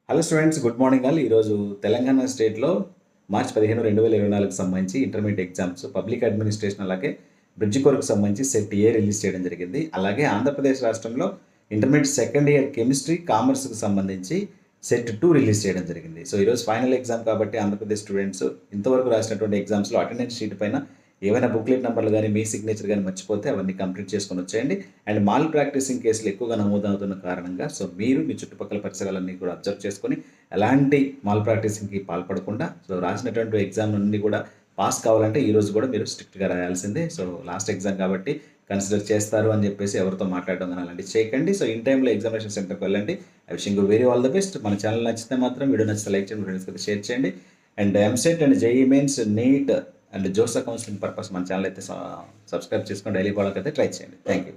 Hello students, good morning all. ఈరోజు తెలంగాణ స్టేట్‌లో March 15, 2024కి సంబంధించి ఇంటర్మీడియేట్ ఎగ్జామ్స్, పబ్లిక్ అడ్మినిస్ట్రేషన్ అలాగే బ్రిడ్జ్ కోర్స్‌కి సంబంధించి సెట్ ఏ రిలీజ్ చేయడం జరిగింది. అలాగే ఆంధ్రప్రదేశ్ రాష్ట్రంలో ఇంటర్మీడియేట్ సెకండ్ ఇయర్ కెమిస్ట్రీ, కామర్స్‌కి సంబంధించి సెట్ 2 రిలీజ్ చేయడం జరిగింది. సో, ఈరోజు ఫైనల్ ఎగ్జామ్ కాబట్టి ఆంధ్రప్రదేశ్ స్టూడెంట్స్ ఇంతవరకు రాసినటువంటి ఎగ్జామ్స్‌లో అటెండెన్స్ షీట్ పైన ఏవైనా బుక్లెట్ నంబర్లు గానీ, మీ సిగ్నేచర్ గానీ మర్చిపోతే అవన్నీ కంప్లీట్ చేసుకొని వచ్చేయండి. అండ్ మాల్ ప్రాక్టీసింగ్ కేసులు ఎక్కువగా నమోదవుతున్న కారణంగా మీరు మీ చుట్టుపక్కల పరిసరాలన్నీ కూడా అబ్జర్వ్ చేసుకొని ఎలాంటి మాల్ ప్రాక్టీసింగ్‌కి పాల్పడకుండా రాసినటువంటి ఎగ్జామ్ అన్నీ కూడా పాస్ కావాలంటే ఈ రోజు కూడా మీరు స్ట్రిక్ట్‌గా రాయాల్సిందే. లాస్ట్ ఎగ్జామ్ కాబట్టి కన్సిడర్ చేస్తారు అని చెప్పేసి ఎవరితో మాట్లాడడం గానీ అలాంటివి చేయకండి. ఇన్ టైమ్‌లో ఎగ్జామినేషన్ సెంటర్‌కి వెళ్ళండి. I wishing you very all the best. మన ఛానల్ నచ్చితే మాత్రం వీడియో నచ్చితే లైక్ చేయండి, ఫ్రెండ్స్‌కి షేర్ చేయండి. And EAMCET and JEE mains, NEET and JoSAA counselling purpose మన ఛానల్ అయితే సబ్స్క్రైబ్ చేసుకొని డైలీ ఫాలోకి అయితే ట్రై చేయండి. Thank you.